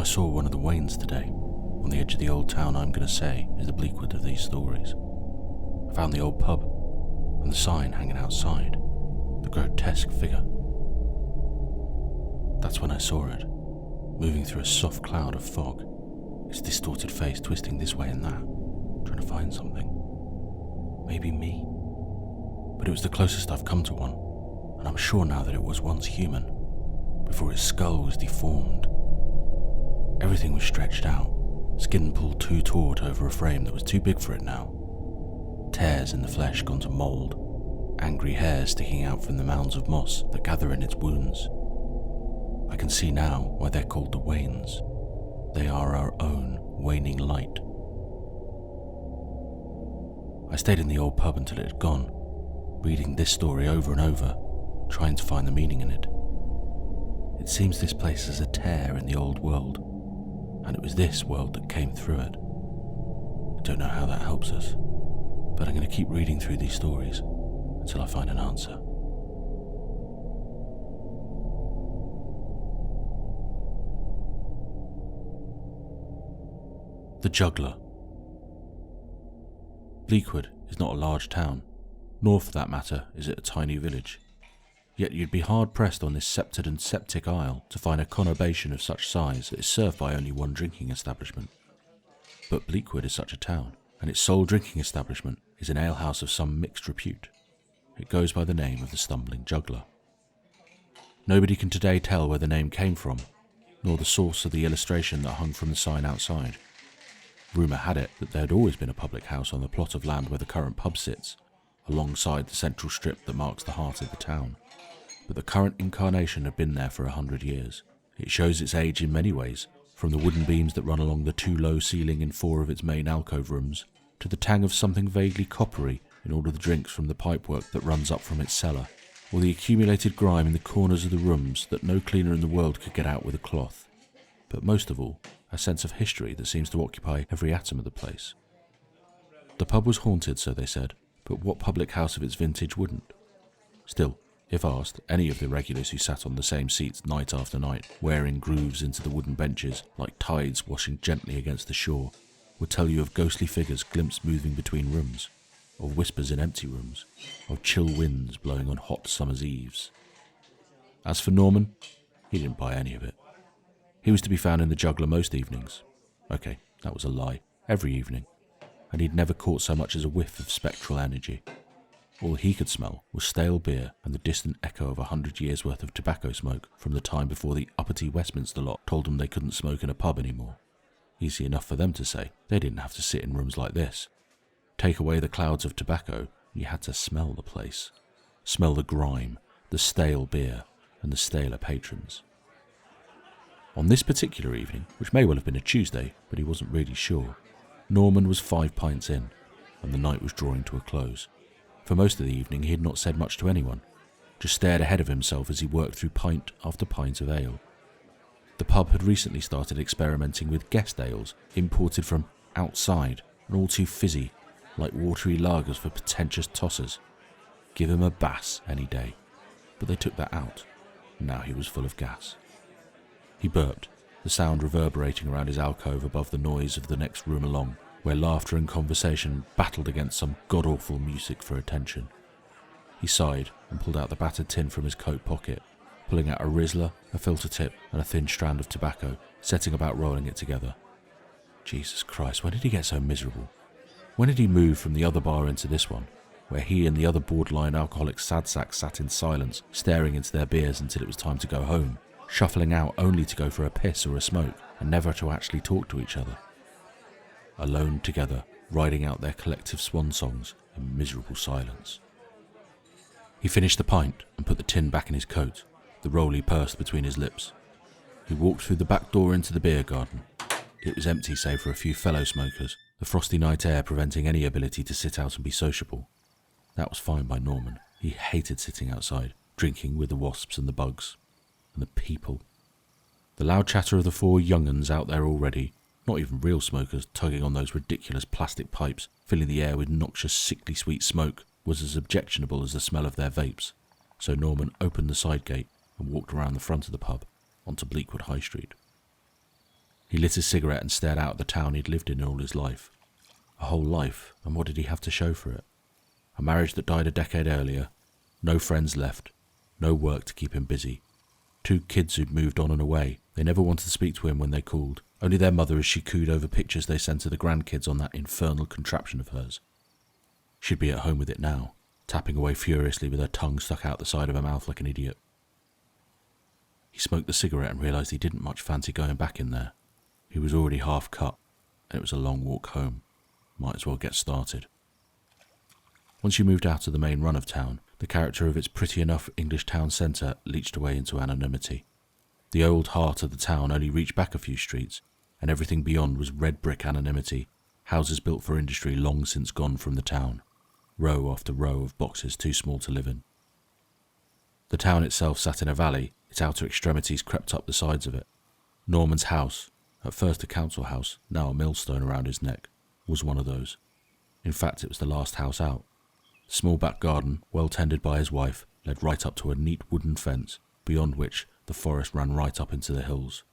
I saw one of the wains today, on the edge of the old town I'm going to say is the Bleakwood of these stories. I found the old pub, and the sign hanging outside, the grotesque figure. That's when I saw it, moving through a soft cloud of fog, its distorted face twisting this way and that, trying to find something. Maybe me. But it was the closest I've come to one, and I'm sure now that it was once human, before its skull was deformed. Everything was stretched out, skin pulled too taut over a frame that was too big for it now. Tears in the flesh gone to mould, angry hairs sticking out from the mounds of moss that gather in its wounds. I can see now why they're called the wains. They are our own waning light. I stayed in the old pub until it had gone, reading this story over and over, trying to find the meaning in it. It seems this place is a tear in the old world, and it was this world that came through it. I don't know how that helps us, but I'm going to keep reading through these stories until I find an answer. The Juggler. Bleakwood is not a large town, nor for that matter is it a tiny village. Yet you'd be hard-pressed on this sceptred and septic isle to find a conurbation of such size that is served by only one drinking establishment. But Bleakwood is such a town, and its sole drinking establishment is an alehouse of some mixed repute. It goes by the name of the Stumbling Juggler. Nobody can today tell where the name came from, nor the source of the illustration that hung from the sign outside. Rumour had it that there had always been a public house on the plot of land where the current pub sits, alongside the central strip that marks the heart of the town. But the current incarnation had been there for 100 years. It shows its age in many ways, from the wooden beams that run along the too low ceiling in 4 of its main alcove rooms, to the tang of something vaguely coppery in all of the drinks from the pipework that runs up from its cellar, or the accumulated grime in the corners of the rooms that no cleaner in the world could get out with a cloth. But most of all, a sense of history that seems to occupy every atom of the place. The pub was haunted, so they said, but what public house of its vintage wouldn't? Still, if asked, any of the regulars who sat on the same seats night after night, wearing grooves into the wooden benches like tides washing gently against the shore, would tell you of ghostly figures glimpsed moving between rooms, of whispers in empty rooms, of chill winds blowing on hot summer's eves. As for Norman, he didn't buy any of it. He was to be found in the Juggler most evenings. Okay, that was a lie. Every evening. And he'd never caught so much as a whiff of spectral energy. All he could smell was stale beer and the distant echo of 100 years' worth of tobacco smoke from the time before the uppity Westminster lot told them they couldn't smoke in a pub anymore. Easy enough for them to say. They didn't have to sit in rooms like this. Take away the clouds of tobacco, you had to smell the place. Smell the grime, the stale beer, and the staler patrons. On this particular evening, which may well have been a Tuesday, but he wasn't really sure, Norman was 5 pints in, and the night was drawing to a close. For most of the evening he had not said much to anyone, just stared ahead of himself as he worked through pint after pint of ale. The pub had recently started experimenting with guest ales, imported from outside, and all too fizzy, like watery lagers for pretentious tossers. Give him a bass any day. But they took that out, and now he was full of gas. He burped, the sound reverberating around his alcove above the noise of the next room along, where laughter and conversation battled against some god-awful music for attention. He sighed and pulled out the battered tin from his coat pocket, pulling out a Rizzler, a filter tip, and a thin strand of tobacco, setting about rolling it together. Jesus Christ, when did he get so miserable? When did he move from the other bar into this one, where he and the other borderline alcoholic sadsacks sat in silence, staring into their beers until it was time to go home, shuffling out only to go for a piss or a smoke, and never to actually talk to each other? Alone together, riding out their collective swan songs in miserable silence. He finished the pint and put the tin back in his coat, the roll he pursed between his lips. He walked through the back door into the beer garden. It was empty save for a few fellow smokers, the frosty night air preventing any ability to sit out and be sociable. That was fine by Norman. He hated sitting outside, drinking with the wasps and the bugs. And the people. The loud chatter of the 4 young uns out there already, not even real smokers tugging on those ridiculous plastic pipes, filling the air with noxious, sickly sweet smoke, was as objectionable as the smell of their vapes. So Norman opened the side gate and walked around the front of the pub, onto Bleakwood High Street. He lit his cigarette and stared out at the town he'd lived in all his life. A whole life, and what did he have to show for it? A marriage that died a decade earlier, no friends left, no work to keep him busy. 2 kids who'd moved on and away. They never wanted to speak to him when they called, only their mother as she cooed over pictures they sent to the grandkids on that infernal contraption of hers. She'd be at home with it now, tapping away furiously with her tongue stuck out the side of her mouth like an idiot. He smoked the cigarette and realised he didn't much fancy going back in there. He was already half cut, and it was a long walk home. Might as well get started. Once you moved out of the main run of town, the character of its pretty enough English town centre leached away into anonymity. The old heart of the town only reached back a few streets, and everything beyond was red brick anonymity, houses built for industry long since gone from the town, row after row of boxes too small to live in. The town itself sat in a valley, its outer extremities crept up the sides of it. Norman's house, at first a council house, now a millstone around his neck, was one of those. In fact, it was the last house out. The small back garden, well tended by his wife, led right up to a neat wooden fence, beyond which the forest ran right up into the hills.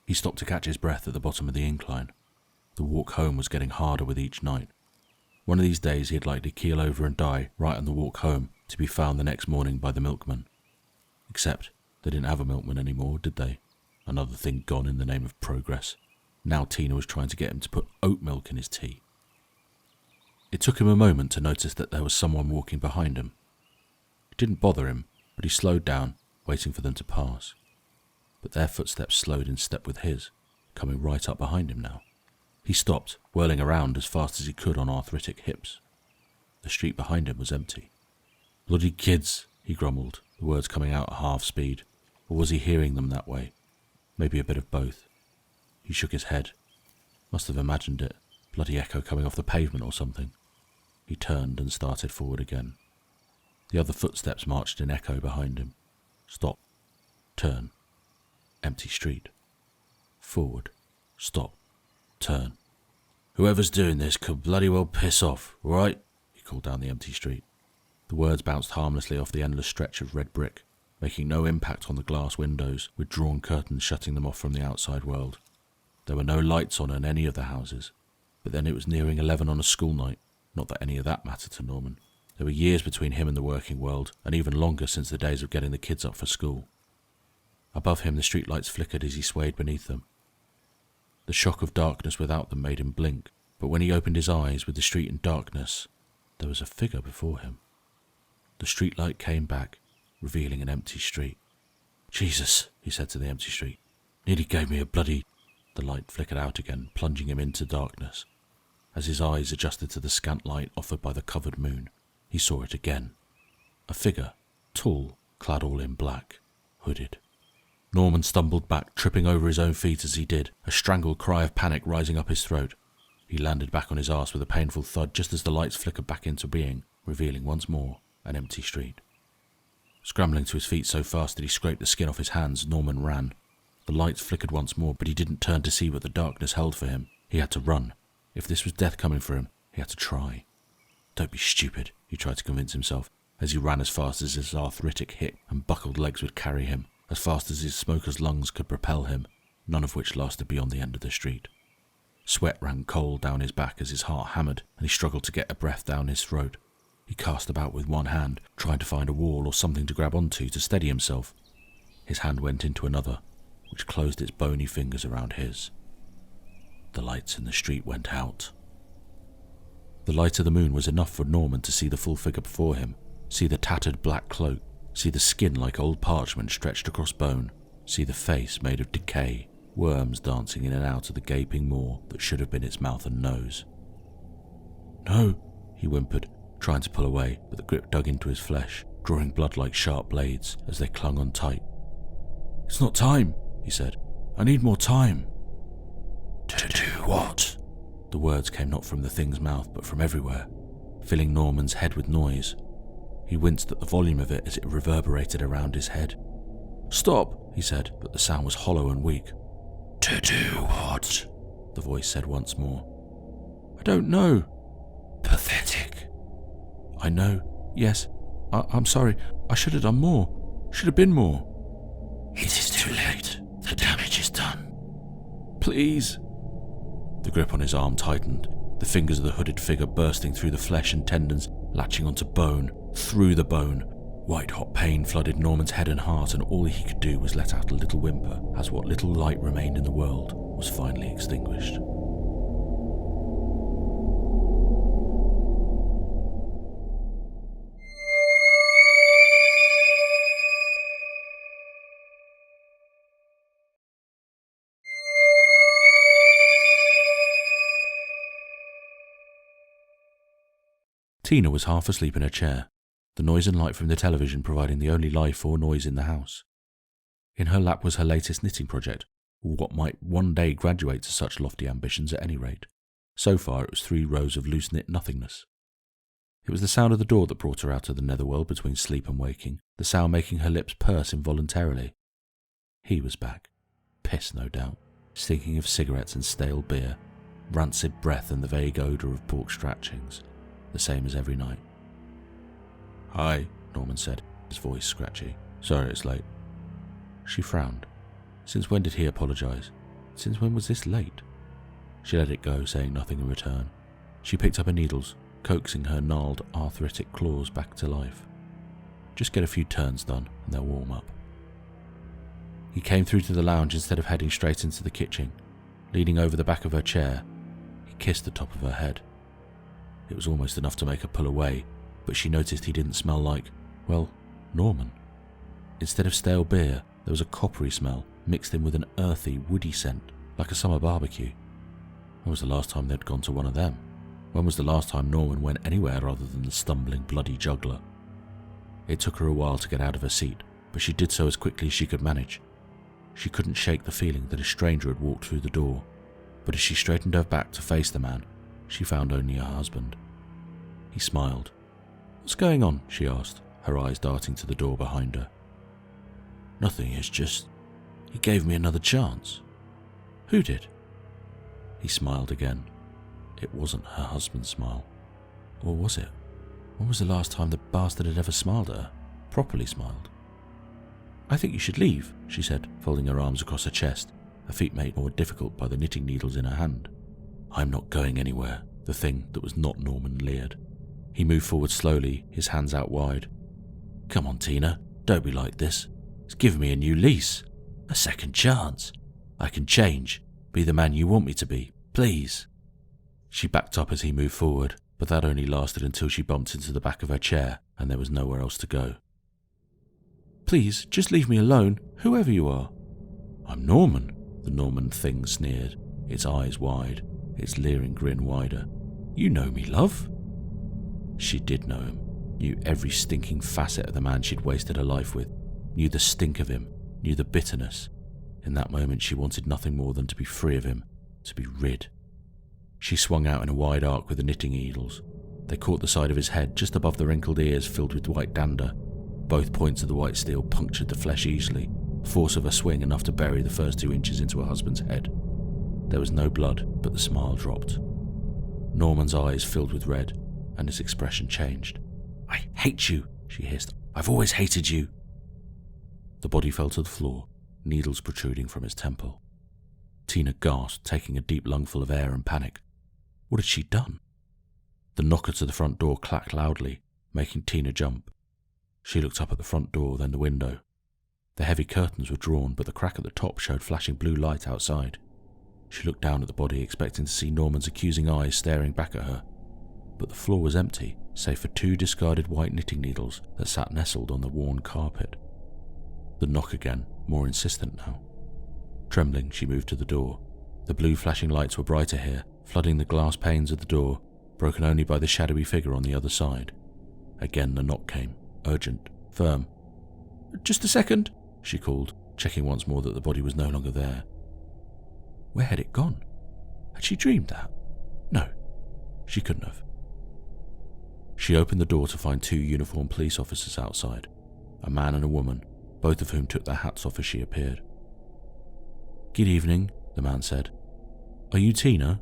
He stopped to catch his breath at the bottom of the incline. The walk home was getting harder with each night. One of these days he'd likely keel over and die right on the walk home, to be found the next morning by the milkman. Except they didn't have a milkman anymore, did they? Another thing gone in the name of progress. Now Tina was trying to get him to put oat milk in his tea. It took him a moment to notice that there was someone walking behind him. It didn't bother him, but he slowed down, waiting for them to pass. But their footsteps slowed in step with his, coming right up behind him now. He stopped, whirling around as fast as he could on arthritic hips. The street behind him was empty. "Bloody kids," he grumbled, the words coming out at half speed. Or was he hearing them that way? Maybe a bit of both. He shook his head. Must have imagined it. Bloody echo coming off the pavement or something. He turned and started forward again. The other footsteps marched in echo behind him. Stop. Turn. Empty street. Forward. Stop. Turn. "Whoever's doing this could bloody well piss off, all right?" he called down the empty street. The words bounced harmlessly off the endless stretch of red brick, making no impact on the glass windows, with drawn curtains shutting them off from the outside world. There were no lights on in any of the houses, but then it was nearing 11 on a school night. Not that any of that mattered to Norman. There were years between him and the working world, and even longer since the days of getting the kids up for school. Above him the streetlights flickered as he swayed beneath them. The shock of darkness without them made him blink, but when he opened his eyes with the street in darkness, there was a figure before him. The streetlight came back, revealing an empty street. "Jesus," he said to the empty street. "Nearly gave me a bloody—" The light flickered out again, plunging him into darkness. As his eyes adjusted to the scant light offered by the covered moon, he saw it again. A figure, tall, clad all in black, hooded. Norman stumbled back, tripping over his own feet as he did, a strangled cry of panic rising up his throat. He landed back on his arse with a painful thud just as the lights flickered back into being, revealing once more an empty street. Scrambling to his feet so fast that he scraped the skin off his hands, Norman ran. The lights flickered once more, but he didn't turn to see what the darkness held for him. He had to run. If this was death coming for him, he had to try. "Don't be stupid," he tried to convince himself, as he ran as fast as his arthritic hip and buckled legs would carry him, as fast as his smoker's lungs could propel him, none of which lasted beyond the end of the street. Sweat ran cold down his back as his heart hammered, and he struggled to get a breath down his throat. He cast about with one hand, trying to find a wall or something to grab onto to steady himself. His hand went into another, which closed its bony fingers around his. The lights in the street went out. The light of the moon was enough for Norman to see the full figure before him, see the tattered black cloak, see the skin like old parchment stretched across bone, see the face made of decay, worms dancing in and out of the gaping maw that should have been its mouth and nose. "No," he whimpered, trying to pull away, but the grip dug into his flesh, drawing blood like sharp blades as they clung on tight. "It's not time," he said. "I need more time." "To do what?" The words came not from the thing's mouth, but from everywhere, filling Norman's head with noise. He winced at the volume of it as it reverberated around his head. "Stop," he said, but the sound was hollow and weak. "To do what?" the voice said once more. "I don't know." "Pathetic." "I know. Yes. I'm sorry. I should have done more. Should have been more." "It is too late. The damage is done." Please. The grip on his arm tightened, the fingers of the hooded figure bursting through the flesh and tendons, latching onto bone, through the bone. White-hot pain flooded Norman's head and heart, and all he could do was let out a little whimper as what little light remained in the world was finally extinguished. Tina was half asleep in her chair, the noise and light from the television providing the only life or noise in the house. In her lap was her latest knitting project, or what might one day graduate to such lofty ambitions at any rate. So far it was 3 rows of loose-knit nothingness. It was the sound of the door that brought her out of the netherworld between sleep and waking, the sound making her lips purse involuntarily. He was back, pissed no doubt, stinking of cigarettes and stale beer, rancid breath and the vague odour of pork scratchings, the same as every night. "Hi," Norman said, his voice scratchy. "Sorry it's late." She frowned. Since when did he apologise? Since when was this late? She let it go, saying nothing in return. She picked up her needles, coaxing her gnarled, arthritic claws back to life. Just get a few turns done, and they'll warm up. He came through to the lounge instead of heading straight into the kitchen. Leaning over the back of her chair, he kissed the top of her head. It was almost enough to make her pull away, but she noticed he didn't smell like, well, Norman. Instead of stale beer, there was a coppery smell, mixed in with an earthy, woody scent, like a summer barbecue. When was the last time they'd gone to one of them? When was the last time Norman went anywhere rather than the stumbling, bloody juggler? It took her a while to get out of her seat, but she did so as quickly as she could manage. She couldn't shake the feeling that a stranger had walked through the door, but as she straightened her back to face the man, she found only her husband. He smiled. "What's going on?" she asked, her eyes darting to the door behind her. "Nothing, it's just... he gave me another chance." "Who did?" He smiled again. It wasn't her husband's smile. Or was it? When was the last time the bastard had ever smiled at her? Properly smiled. "I think you should leave," she said, folding her arms across her chest, her feet made more difficult by the knitting needles in her hand. "I'm not going anywhere," the thing that was not Norman leered. He moved forward slowly, his hands out wide. "Come on, Tina, don't be like this. It's given me a new lease. A second chance. I can change, be the man you want me to be, please." She backed up as he moved forward, but that only lasted until she bumped into the back of her chair and there was nowhere else to go. "Please, just leave me alone, whoever you are." "I'm Norman," the Norman thing sneered, its eyes wide, its leering grin wider. "You know me, love." She did know him, knew every stinking facet of the man she'd wasted her life with, knew the stink of him, knew the bitterness. In that moment she wanted nothing more than to be free of him, to be rid. She swung out in a wide arc with the knitting needles. They caught the side of his head just above the wrinkled ears filled with white dander. Both points of the white steel punctured the flesh easily, force of a swing enough to bury the first 2 inches into her husband's head. There was no blood, but the smile dropped. Norman's eyes filled with red, and his expression changed. "I hate you," she hissed. "I've always hated you." The body fell to the floor, needles protruding from his temple. Tina gasped, taking a deep lungful of air in panic. What had she done? The knocker to the front door clacked loudly, making Tina jump. She looked up at the front door, then the window. The heavy curtains were drawn, but the crack at the top showed flashing blue light outside. She looked down at the body, expecting to see Norman's accusing eyes staring back at her. But the floor was empty, save for 2 discarded white knitting needles that sat nestled on the worn carpet. The knock again, more insistent now. Trembling, she moved to the door. The blue flashing lights were brighter here, flooding the glass panes of the door, broken only by the shadowy figure on the other side. Again the knock came, urgent, firm. "Just a second," she called, checking once more that the body was no longer there. Where had it gone? Had she dreamed that? No, she couldn't have. She opened the door to find 2 uniformed police officers outside, a man and a woman, both of whom took their hats off as she appeared. "Good evening," the man said. "Are you Tina?"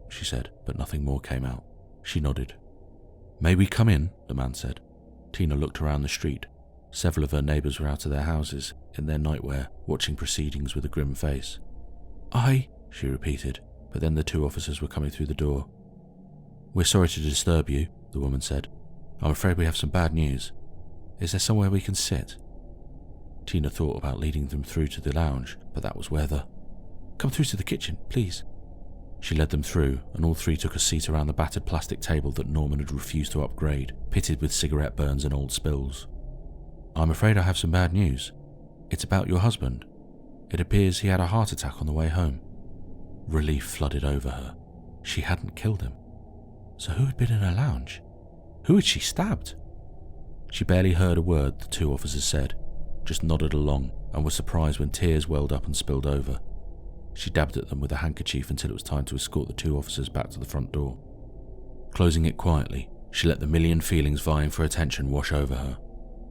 She said, but nothing more came out. She nodded. "May we come in?" the man said. Tina looked around the street. Several of her neighbours were out of their houses, in their nightwear, watching proceedings with a grim face. she repeated, but then the 2 officers were coming through the door. "We're sorry to disturb you," the woman said. "I'm afraid we have some bad news. Is there somewhere we can sit?" Tina thought about leading them through to the lounge, but that was where "Come through to the kitchen, please." She led them through, and all 3 took a seat around the battered plastic table that Norman had refused to upgrade, pitted with cigarette burns and old spills. "I'm afraid I have some bad news. It's about your husband. It appears he had a heart attack on the way home." Relief flooded over her. She hadn't killed him. So who had been in her lounge? Who had she stabbed? She barely heard a word the 2 officers said, just nodded along, and was surprised when tears welled up and spilled over. She dabbed at them with a handkerchief until it was time to escort the 2 officers back to the front door. Closing it quietly, she let the million feelings vying for attention wash over her.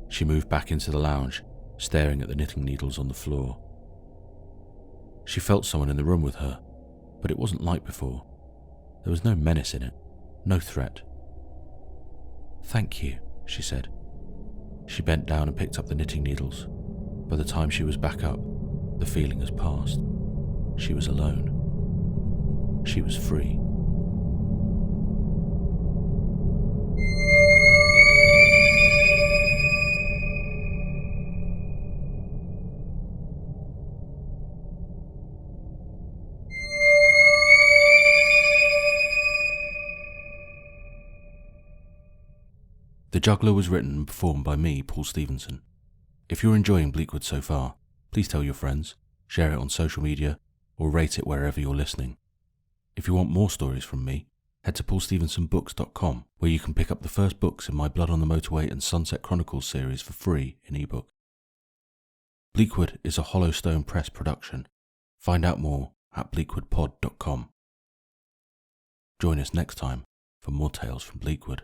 She moved back into the lounge, staring at the knitting needles on the floor. She felt someone in the room with her, but it wasn't like before. There was no menace in it, no threat. "Thank you," she said. She bent down and picked up the knitting needles. By the time she was back up, the feeling has passed. She was alone. She was free. The Juggler was written and performed by me, Paul Stephenson. If you're enjoying Bleakwood so far, please tell your friends, share it on social media, or rate it wherever you're listening. If you want more stories from me, head to paulstephensonbooks.com, where you can pick up the first books in my Blood on the Motorway and Sunset Chronicles series for free in ebook. Bleakwood is a Hollowstone Press production. Find out more at bleakwoodpod.com. Join us next time for more tales from Bleakwood.